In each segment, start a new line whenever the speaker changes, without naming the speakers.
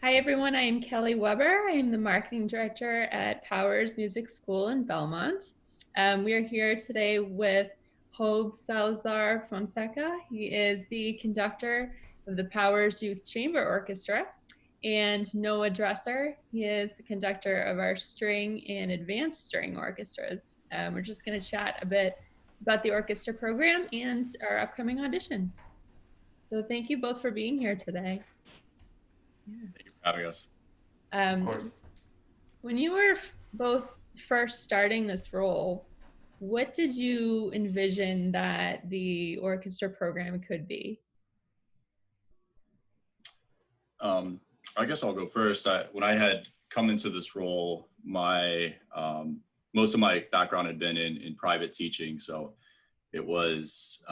Hi everyone, I am Kelly Weber. I am the marketing director at Powers Music School in Belmont. We are here today with Job Salazar Fonseca. He is the conductor of the Powers Youth Chamber Orchestra, and Noah Dresser. He is the conductor of our string and advanced string orchestras. We're just going to chat a bit about the orchestra program and our upcoming auditions. So thank you both for being here today. Yeah.
Thank you for having us.
Of
Um,
course.
when you were both first starting this role, what did you envision that the orchestra program could be?
Um, I guess I'll go first. When I had come into this role, my most of my background had been in private teaching, so it was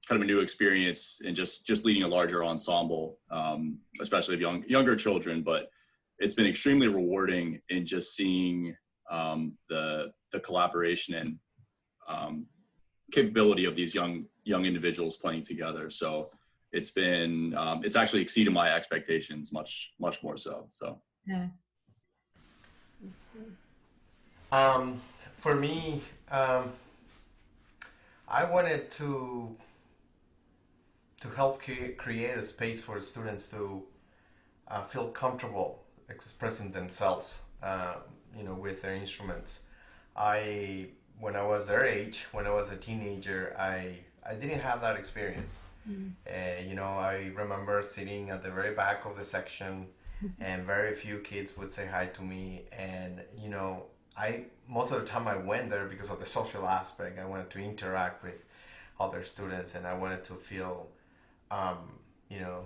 kind of a new experience in just leading a larger ensemble, especially of younger children. But it's been extremely rewarding in just seeing the collaboration and capability of these young individuals playing together. So it's been it's actually exceeded my expectations much more so. So
Yeah.
Um, for me, I wanted to help create a space for students to feel comfortable expressing themselves, with their instruments. I When I was their age, when I was a teenager, I didn't have that experience.
Mm.
I remember sitting at the very back of the section, and very few kids would say hi to me. And I most of the time I went there because of the social aspect. I wanted to interact with other students, and I wanted to feel, um, you know,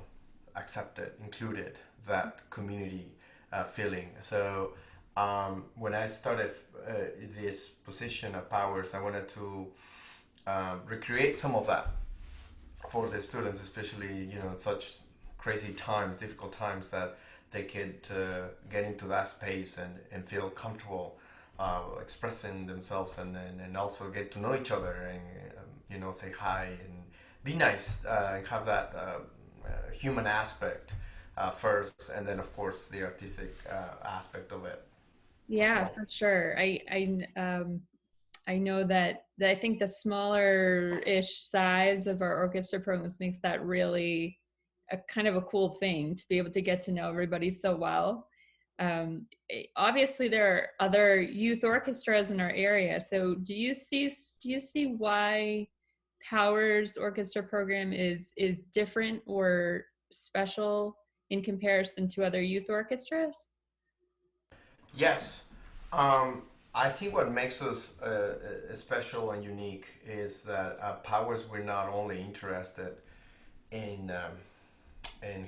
accepted, included, that community feeling. So when I started this position at Powers, I wanted to recreate some of that for the students, especially such crazy times, difficult times, that they could get into that space and feel comfortable expressing themselves, and also get to know each other, and say hi and be nice, and have that human aspect first, and then of course the artistic aspect of it as
Yeah,
well.
for sure. I know that I think the smaller-ish size of our orchestra programs makes that really a kind of a cool thing to be able to get to know everybody so well. Obviously, there are other youth orchestras in our area. So, do you see why Powers Orchestra program is different or special in comparison to other youth orchestras?
Yes. Um, I think what makes us special and unique is that Powers, we're not only interested in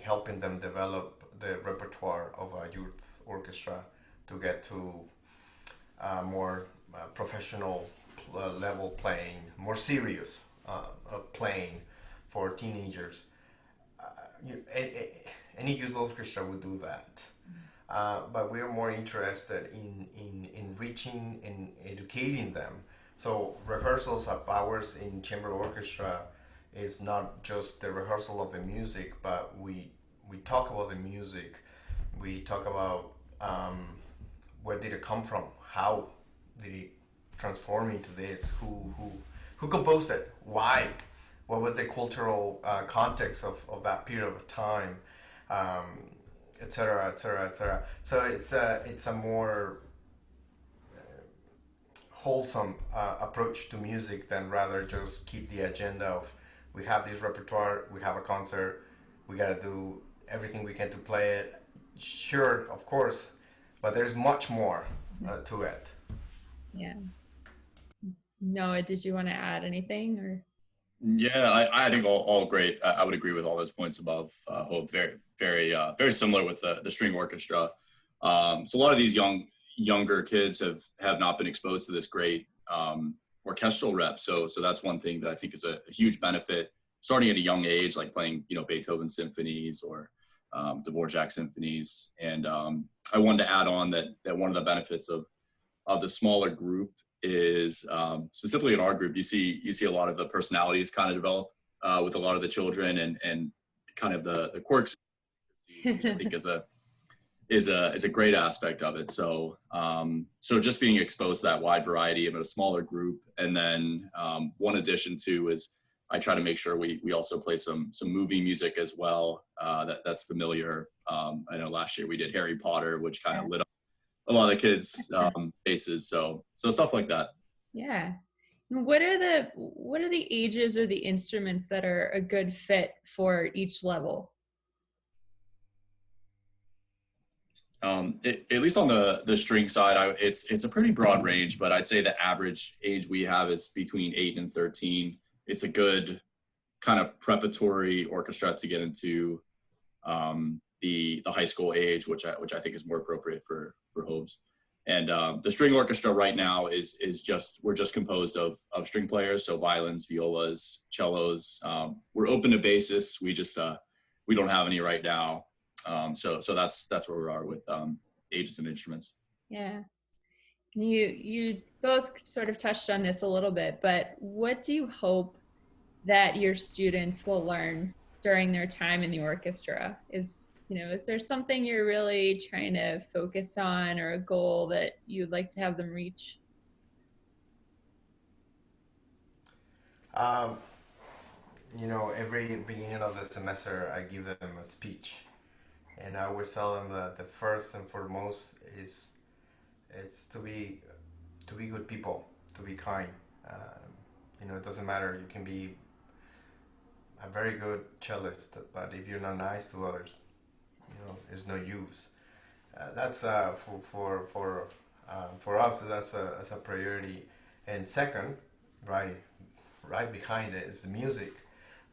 helping them develop the repertoire of a youth orchestra to get to more professional level playing, more serious playing for teenagers. Any youth orchestra would do that. But we're more interested in reaching and educating them. So rehearsals at Powers in chamber orchestra is not just the rehearsal of the music, but we talk about the music. We talk about where did it come from, how did it transform into this, who composed it, why, what was the cultural context of that period of time, etc., etc., etc. So it's a more wholesome approach to music than rather just keep the agenda of we have this repertoire, we have a concert, we got to do everything we can to play it. Sure, of course, but there's much more to it.
Yeah. Noah, did you want to add anything or?
yeah, I think all great. I would agree with all those points above. Hope very similar with the string orchestra. So a lot of these younger kids have not been exposed to this great orchestral rep. So that's one thing that I think is a huge benefit starting at a young age, like playing Beethoven symphonies or Dvorak symphonies. And I wanted to add on that one of the benefits of the smaller group is specifically in our group, you see a lot of the personalities kind of develop with a lot of the children and kind of the quirks, which I think is is a great aspect of it. So so just being exposed to that wide variety of a smaller group, and then one addition too is I try to make sure we also play some movie music as well. That's familiar. I know last year we did Harry Potter, which kind of lit up a lot of the kids' faces. So stuff like that.
Yeah. What are the ages or the instruments that are a good fit for each level?
At least on the string side, it's a pretty broad range, but I'd say the average age we have is between 8 and 13. It's a good kind of preparatory orchestra to get into the high school age, which I think is more appropriate for Hobes. And the string orchestra right now is we're just composed of string players, so violins, violas, cellos. We're open to bassists. We don't have any right now. So that's where we are with ages and instruments.
Yeah. You both sort of touched on this a little bit, but what do you hope that your students will learn during their time in the orchestra? Is there something you're really trying to focus on, or a goal that you'd like to have them reach?
Um, every beginning of the semester, I give them a speech, and I always tell them that the first and foremost is it's to be good people, to be kind. It doesn't matter. You can be a very good cellist, but if you're not nice to others, there's no use. That's for us. That's a priority. And second, right, right behind it is the music.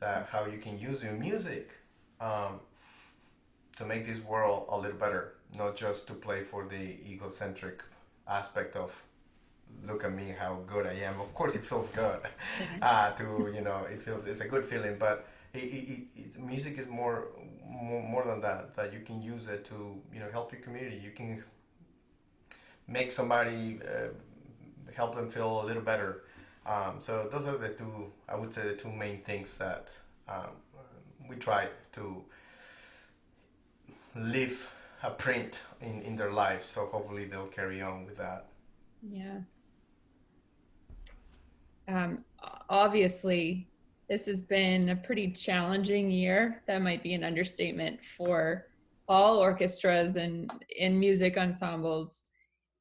That how you can use your music to make this world a little better, not just to play for the egocentric aspect of look at me how good I am. Of course it feels good it's a good feeling, but music is more than that you can use it to help your community. You can make somebody help them feel a little better. So those are the two, I would say, the two main things that we try to leave a print in their lives, so hopefully they'll carry on with that.
Yeah. Obviously, this has been a pretty challenging year. That might be an understatement for all orchestras and in music ensembles.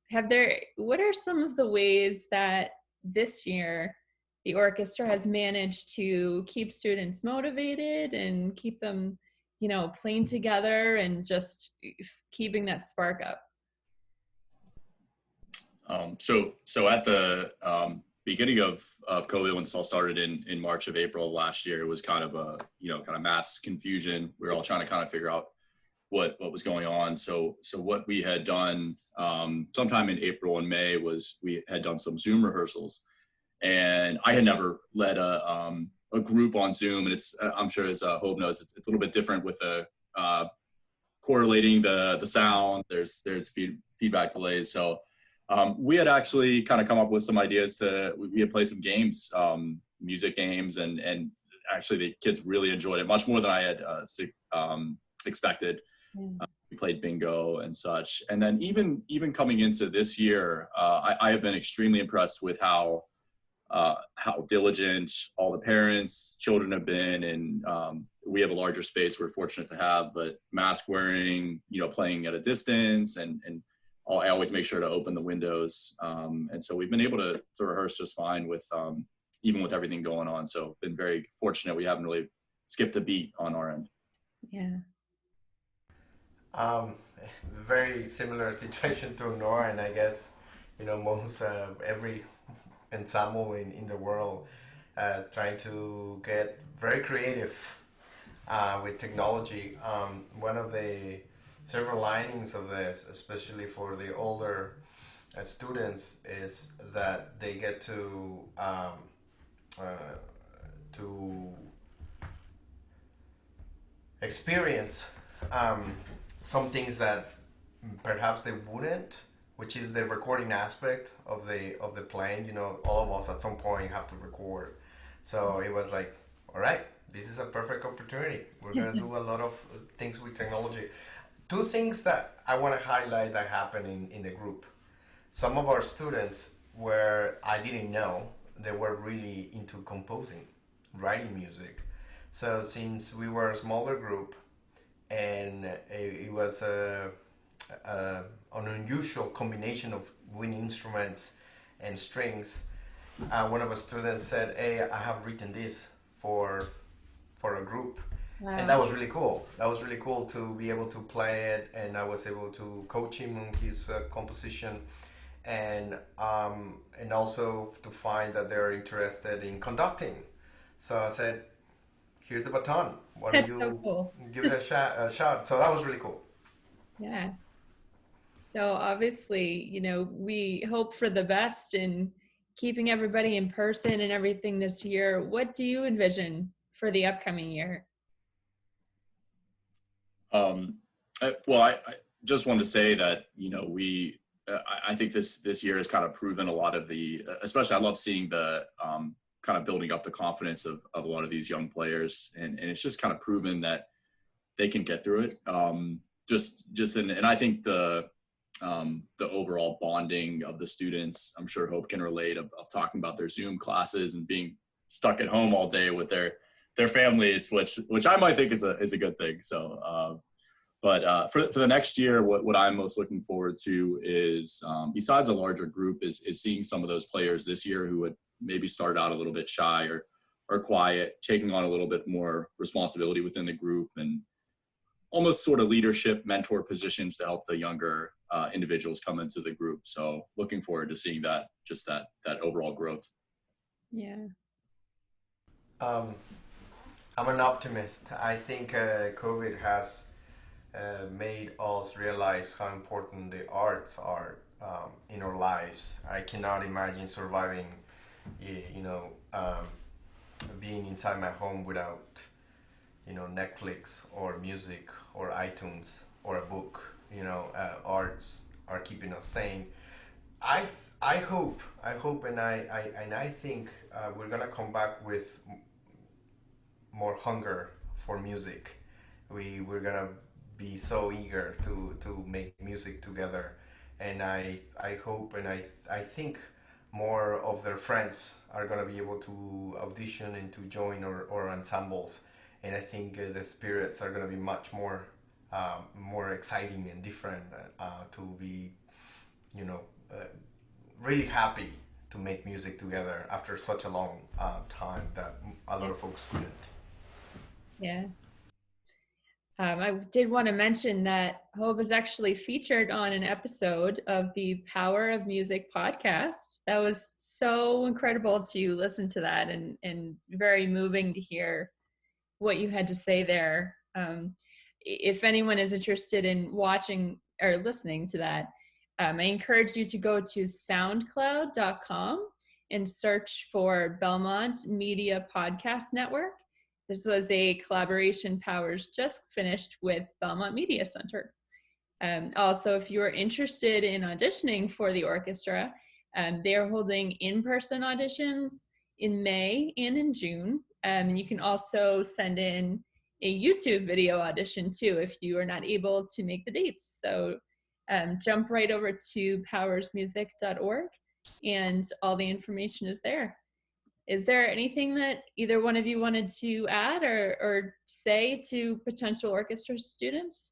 What are some of the ways that this year the orchestra has managed to keep students motivated and keep them, playing together and just keeping that spark up?
So at the beginning of COVID, when this all started in March of April of last year, it was kind of a kind of mass confusion. We were all trying to kind of figure out what was going on. So what we had done sometime in April and May was we had done some Zoom rehearsals, and I had never led a group on Zoom, and it's I'm sure as Hope knows, it's a little bit different with the correlating the sound. There's feedback delays. So we had actually kind of come up with some ideas we had played some games, music games, and actually the kids really enjoyed it much more than I had expected. We played bingo and such. And then even coming into this year, I have been extremely impressed with how diligent all the parents, children have been. And we have a larger space we're fortunate to have, but mask wearing, playing at a distance, and I always make sure to open the windows. And so we've been able to rehearse just fine with even with everything going on. So been very fortunate. We haven't really skipped a beat on our end.
Yeah.
Very similar situation to Nora, and I guess most every ensemble in the world trying to get very creative with technology. One of the several linings of this, especially for the older students, is that they get to experience some things that perhaps they wouldn't, which is the recording aspect of the playing. All of us at some point have to record. So it was like, all right, this is a perfect opportunity. We're gonna do a lot of things with technology. two things that I want to highlight that happen in the group. Some of our students were, I didn't know, they were really into composing, writing music. So since we were a smaller group and it was an unusual combination of wind instruments and strings, one of our students said, "Hey, I have written this for a group," and that
Wow.
was really cool. That was really cool to be able to play it, and I was able to coach him on his composition, and also to find that they're interested in conducting. So I said, "Here's the baton. Why don't
That's so
you
cool.
give it a shot?" So that was really cool.
Yeah. So obviously, we hope for the best in keeping everybody in person and everything this year. What do you envision for the upcoming year?
Um, I just wanted to say that I think this year has kind of proven a lot of especially I love seeing the kind of building up the confidence of a lot of these young players, and it's just kind of proven that they can get through it. And I think the overall bonding of the students, I'm sure Hope can relate of talking about their Zoom classes and being stuck at home all day with their families, which I might think is a good thing. So, but for the next year, what I'm most looking forward to is besides a larger group is seeing some of those players this year who would maybe start out a little bit shy or quiet, taking on a little bit more responsibility within the group and almost sort of leadership mentor positions to help the younger individuals come into the group. So looking forward to seeing that overall growth.
Yeah.
Um, I'm an optimist. I think COVID has made us realize how important the arts are in our lives. I cannot imagine surviving, you know, being inside my home without, Netflix or music or iTunes or a book. Arts are keeping us sane. I hope, and I think we're gonna come back with more hunger for music. We're gonna be so eager to make music together, and I hope and I think more of their friends are gonna be able to audition and to join or ensembles, and I think the spirits are gonna be much more exciting and different to be you know uh, really happy to make music together after such a long time that a lot of folks couldn't.
Yeah. I did want to mention that Hope is actually featured on an episode of the Power of Music podcast. That was so incredible to listen to that and very moving to hear what you had to say there. If anyone is interested in watching or listening to that, I encourage you to go to soundcloud.com and search for Belmont Media Podcast Network. This was a collaboration Powers just finished with Belmont Media Center. Also, if you are interested in auditioning for the orchestra, they are holding in-person auditions in May and in June. And you can also send in a YouTube video audition too if you are not able to make the dates. So jump right over to powersmusic.org and all the information is there. Is there anything that either one of you wanted to add or say to potential orchestra students?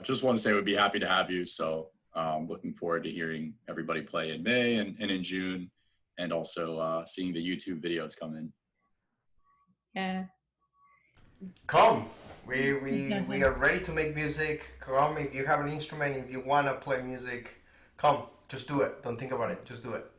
I just want to say we'd be happy to have you. So looking forward to hearing everybody play in May and in June, and also seeing the YouTube videos come in.
Yeah.
Come, we are ready to make music. Come, if you have an instrument, if you want to play music, come, just do it. Don't think about it, just do it.